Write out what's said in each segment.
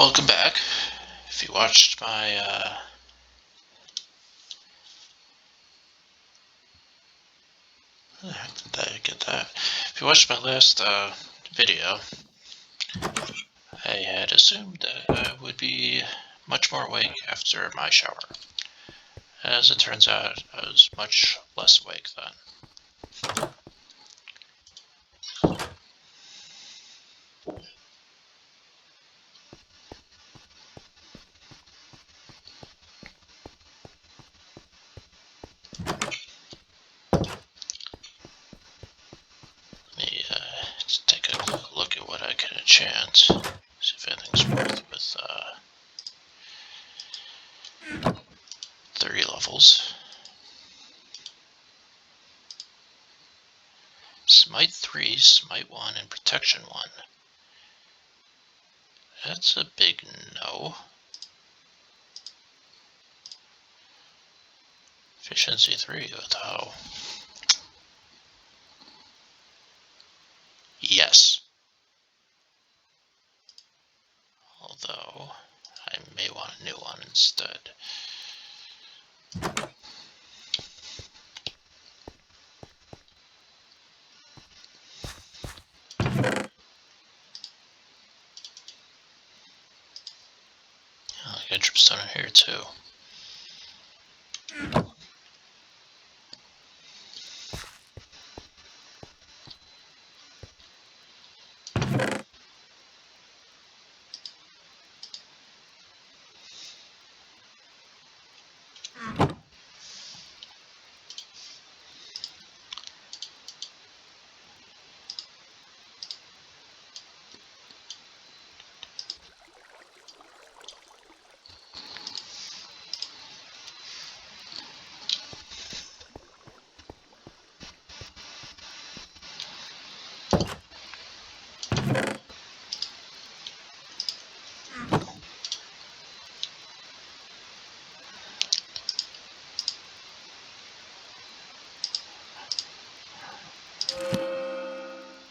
Welcome back. If you watched my where the heck did I get that? If you watched my last video, I had assumed that I would be much more awake after my shower. As it turns out, I was much less awake then. Let's take a quick look at what I can enchant. See if anything's worth with 30 levels. Smite 3, Smite 1, and Protection 1. That's a big no. Efficiency 3, with how? Yes. Although, I may want a new one instead. Oh, I got dripstone in here too.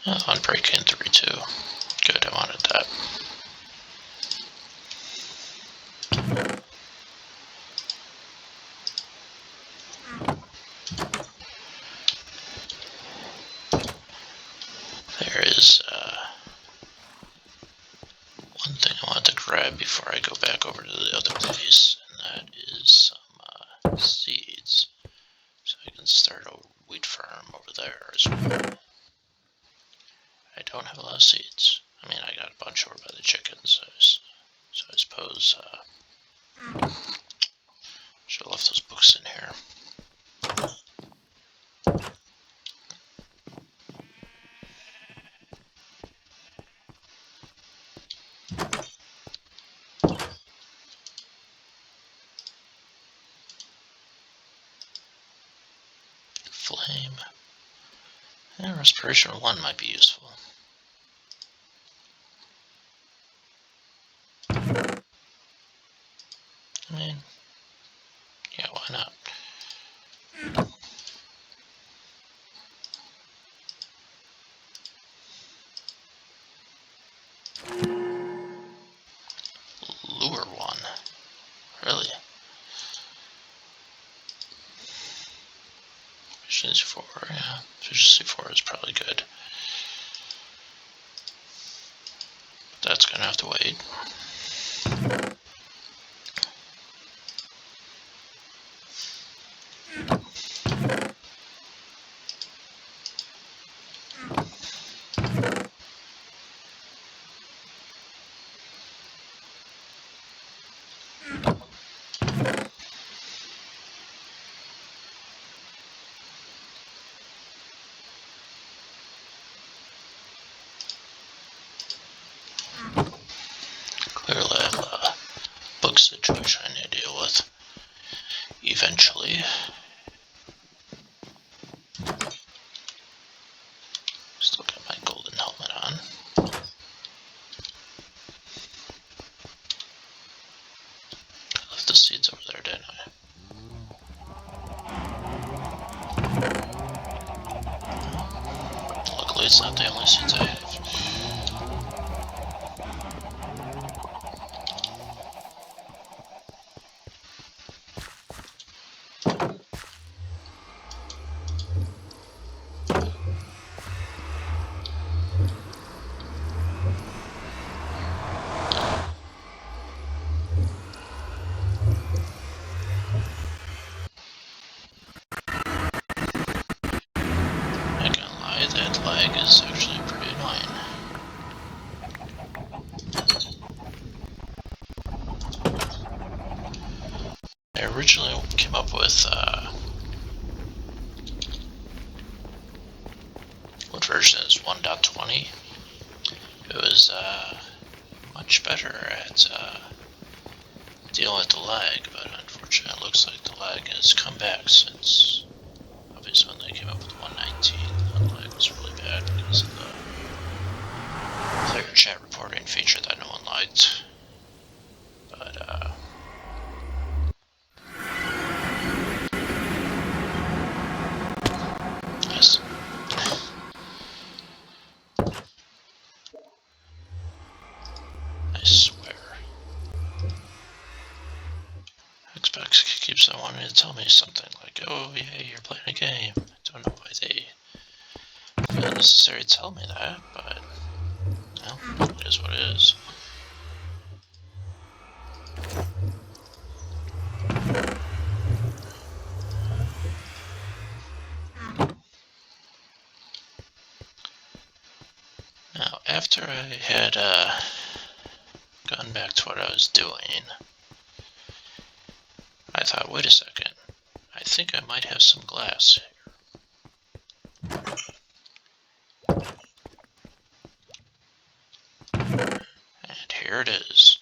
Oh, on break in 3 too. Good, I wanted that. There is one thing I want to grab before I go back over to the other place, and that is some seeds. So I can start a wheat farm over there as well. I don't have a lot of seeds. I mean, I got a bunch over by the chickens, so I suppose should have left those books in here. Flame. Yeah, Respiration 1 might be useful. I mean, yeah, why not? Lure 1. Really? Efficiency 4, yeah. Efficiency 4 is probably good. But that's gonna have to wait. Clearly I have a book situation I need to deal with eventually. Still got my golden helmet on. I left the seeds over there, didn't I? Luckily it's not the only seeds I have. say that lag is actually pretty annoying. I originally came up with what version is 1.20. It was much better at dealing with the lag, but unfortunately it looks like the lag has come back since obviously when they came up with 1.19. The lag was really bad because of the player chat reporting feature that no one liked. But yes. I swear. Xbox keeps on wanting to tell me something like, oh yeah, you're playing a game. I don't know why they feel necessary to tell me that, but well, it is what it is. Now, after I had gone back to what I was doing, I thought, wait a second, I think I might have some glass here. And here it is.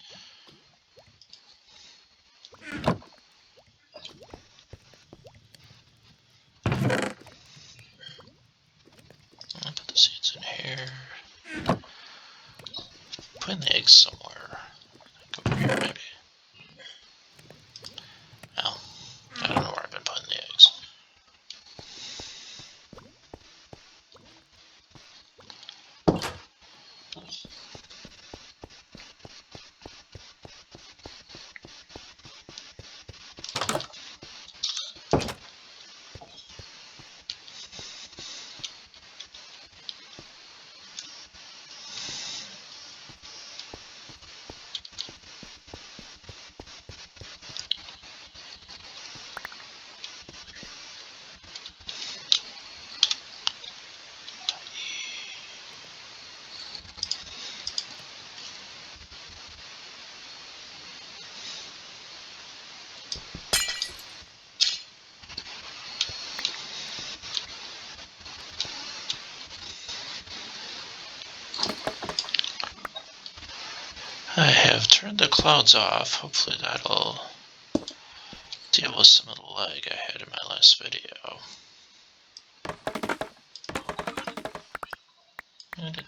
I'll put the seeds in here. Putting the eggs somewhere. Like over here, maybe. Well, I don't know where I've been putting the eggs. I have turned the clouds off. Hopefully that'll deal with some of the lag I had in my last video. And it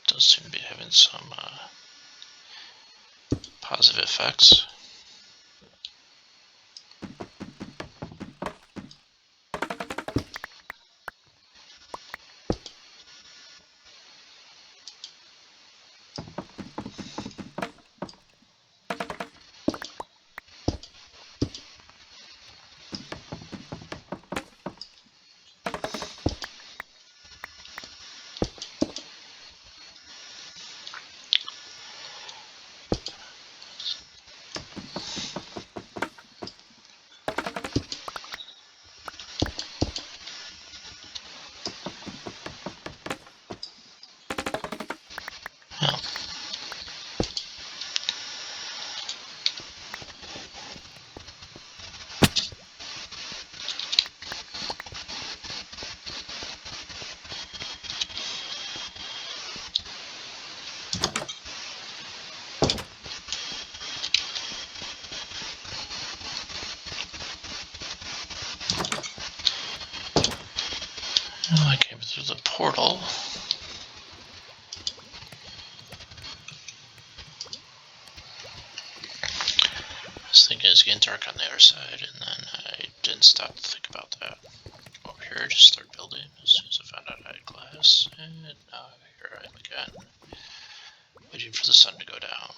does seem to be having some positive effects. Well, I came through the portal. I was thinking it's getting dark on the other side, and then I didn't stop to think about that. Over here, just start building as soon as I found out I had glass, and now here I am again, waiting for the sun to go down.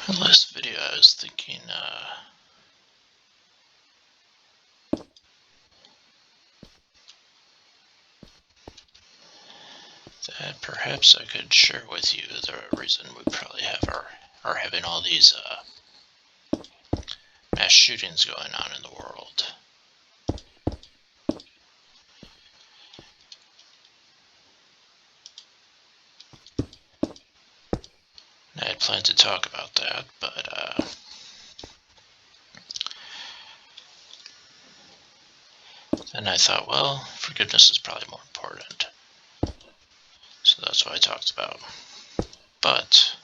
The last video I was thinking that perhaps I could share with you the reason we probably are having all these mass shootings going on in the world. I had planned to talk about that, but then I thought, well, forgiveness is probably more important. So that's what I talked about. But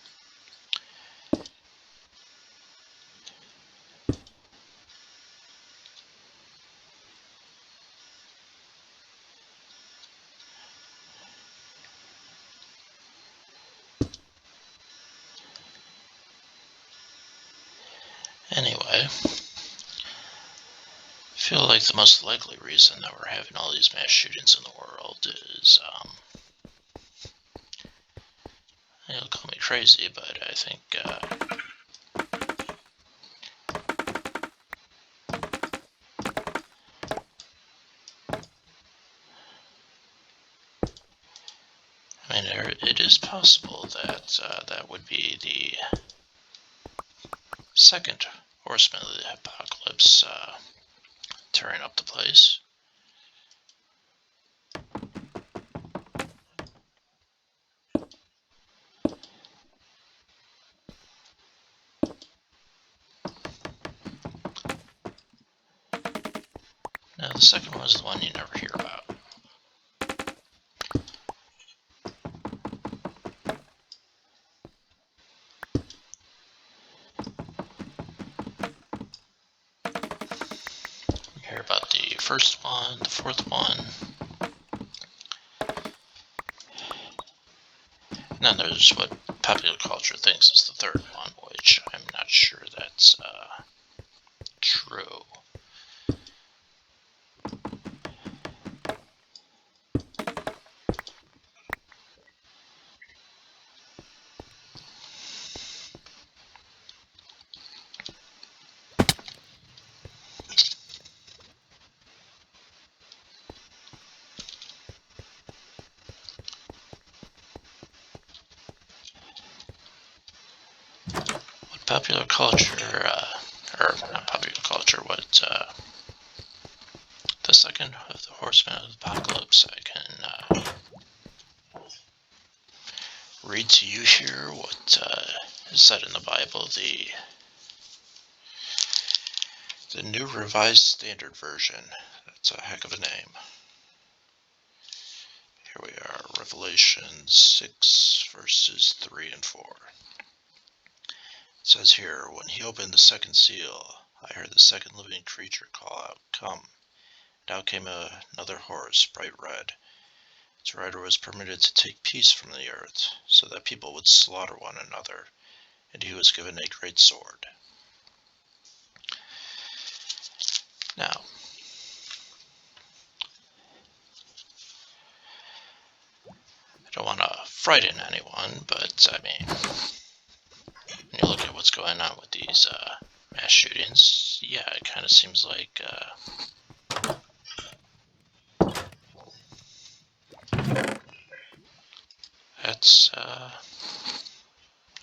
anyway, I feel like the most likely reason that we're having all these mass shootings in the world is, you'll call me crazy, but I think I mean, it is possible that that would be the second Horseman of the Apocalypse tearing up the place. Now, the second one is the one you never hear about. You hear about the first one, the fourth one. And then there's what popular culture thinks is the third one, which I'm not sure that's true. What popular culture, or not popular culture, what the second of the Horsemen of the Apocalypse, I can read to you here what is said in the Bible, the New Revised Standard Version. That's a heck of a name. Here we are, Revelation 6, verses 3 and 4. It says here, when he opened the second seal, I heard the second living creature call out, "Come." Now came another horse, bright red. Its rider was permitted to take peace from the earth, so that people would slaughter one another, and he was given a great sword. Now, I don't want to frighten anyone, but I mean, when you look at what's going on with these mass shootings, yeah, it kind of seems like that's,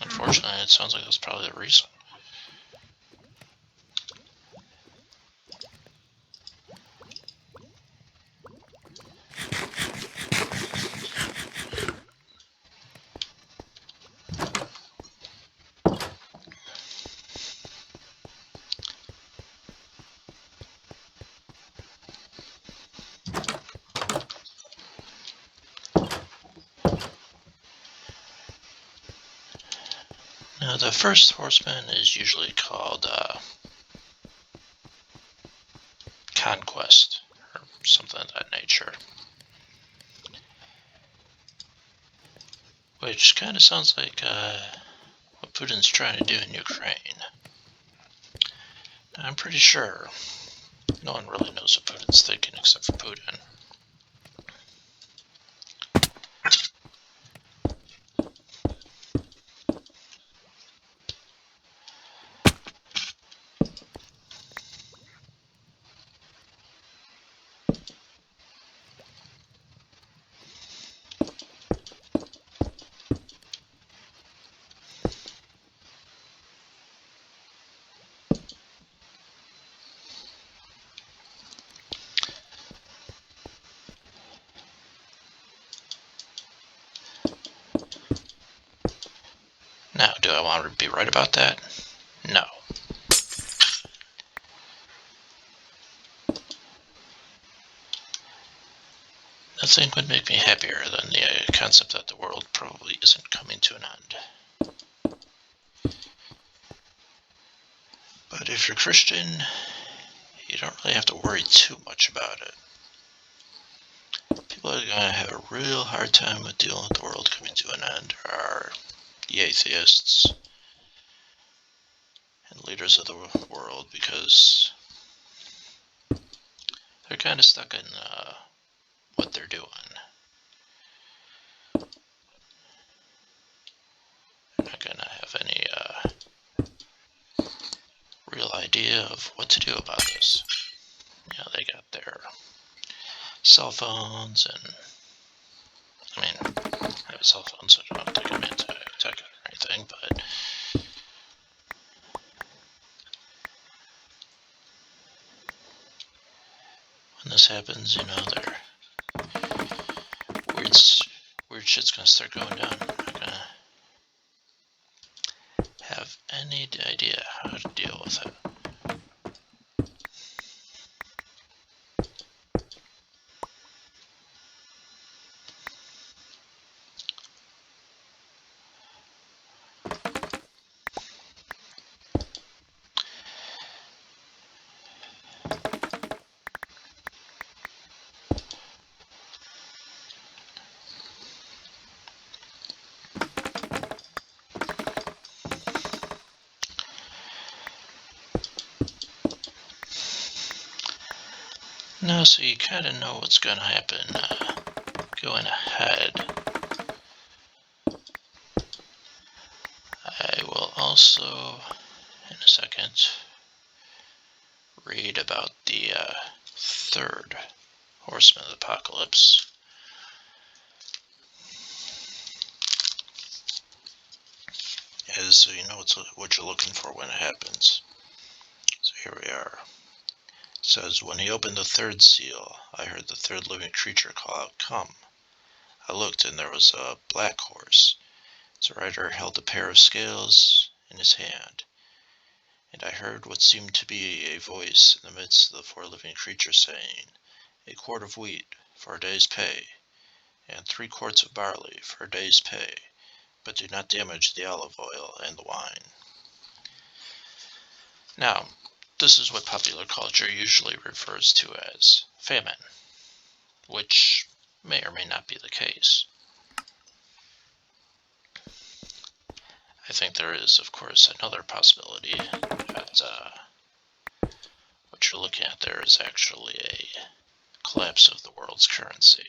unfortunately, it sounds like that's probably the reason. Now, the first Horseman is usually called Conquest, or something of that nature. Which kind of sounds like what Putin's trying to do in Ukraine. I'm pretty sure no one really knows what Putin's thinking except for Putin. Now, do I want to be right about that? No. Nothing would make me happier than the concept that the world probably isn't coming to an end. But if you're Christian, you don't really have to worry too much about it. People are going to have a real hard time with dealing with the world coming to an end are the atheists and leaders of the world, because they're kind of stuck in what they're doing. They're not going to have any real idea of what to do about this. You know, they got their cell phones, and I mean, I have a cell phone, so I don't think I'm anti-tech or anything, but when this happens, you know, weird shit's gonna start going down. I'm not gonna have any idea how to deal with it. No, so you kind of know what's going to happen going ahead. I will also, in a second, read about the third Horseman of the Apocalypse. As so you know what you're looking for when it happens. So here we are. It says, when he opened the third seal, I heard the third living creature call out, "Come." I looked, and there was a black horse. Its rider held a pair of scales in his hand, and I heard what seemed to be a voice in the midst of the four living creatures saying, "A quart of wheat for a day's pay, and 3 quarts of barley for a day's pay, but do not damage the olive oil and the wine." Now, this is what popular culture usually refers to as famine, which may or may not be the case. I think there is, of course, another possibility that what you're looking at there is actually a collapse of the world's currency.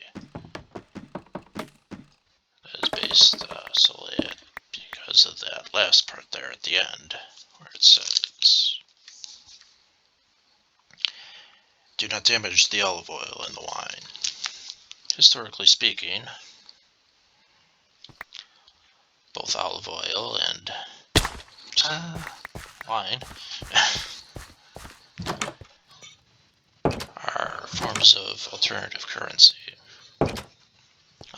That is based solely because of that last part there at the end, where it says, "Do not damage the olive oil and the wine." Historically speaking, both olive oil and wine are forms of alternative currency.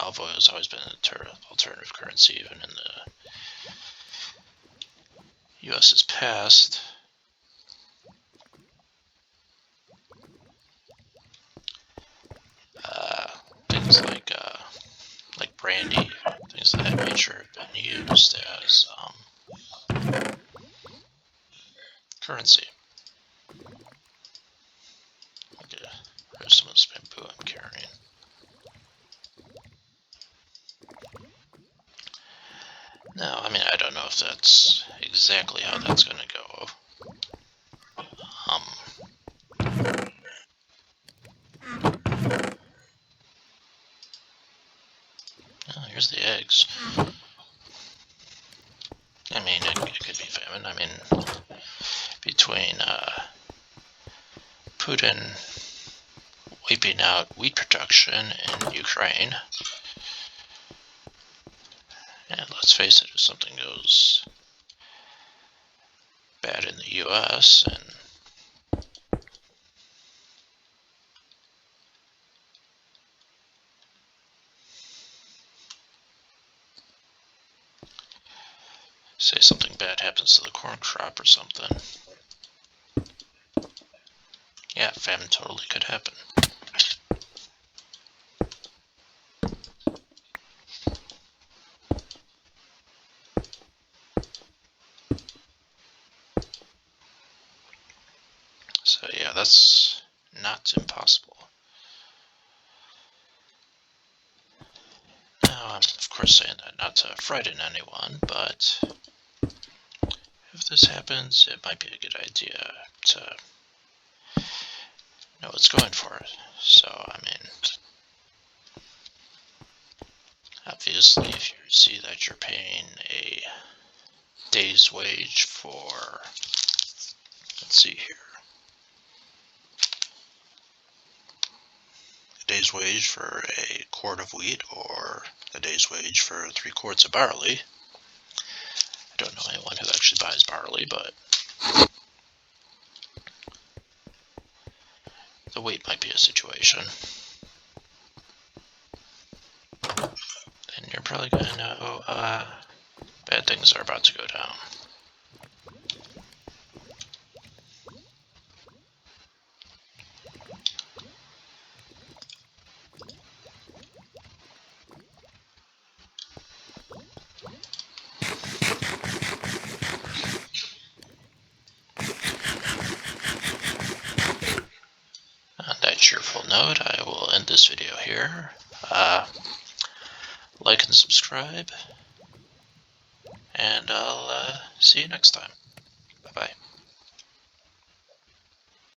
Olive oil has always been an alternative currency, even in the U.S.'s past. Things like brandy, things of that nature have been used as currency. Okay, there's some of this bamboo I'm carrying. Now, I mean, I don't know if that's exactly how that's going to go. Oh, here's the eggs. I mean, it could be famine. I mean, between Putin wiping out wheat production in Ukraine, and let's face it, if something goes bad in the U.S. and say something bad happens to the corn crop or something. Yeah, famine totally could happen. So yeah, that's not impossible. Now, I'm of course saying that not to frighten anyone, but if this happens, it might be a good idea to know what's going for it. So, I mean, obviously, if you see that you're paying a day's wage for, let's see here, a day's wage for a quart of wheat or a day's wage for 3 quarts of barley. I don't know anyone who actually buys barley, but the weight might be a situation. Then you're probably going to know bad things are about to go down. On that cheerful note, I will end this video here. Like and subscribe, and I'll see you next time. Bye-bye.